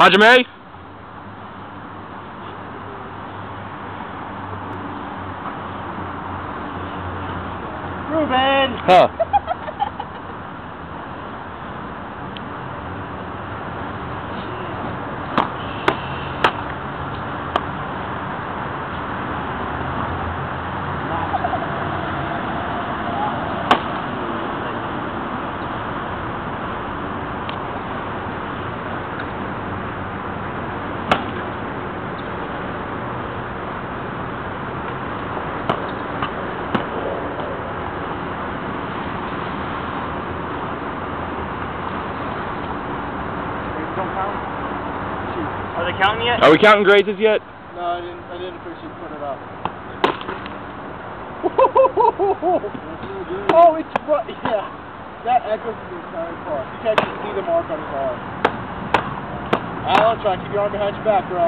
Hajime? Ruben! Huh. Don't count? Are they counting yet? Are we counting grazes yet? No, I didn't officially put it up. Oh, it's right, yeah. That echoes the entire car. You can't even see the mark on his arm. Alan, try to keep your arm behind your back, bro.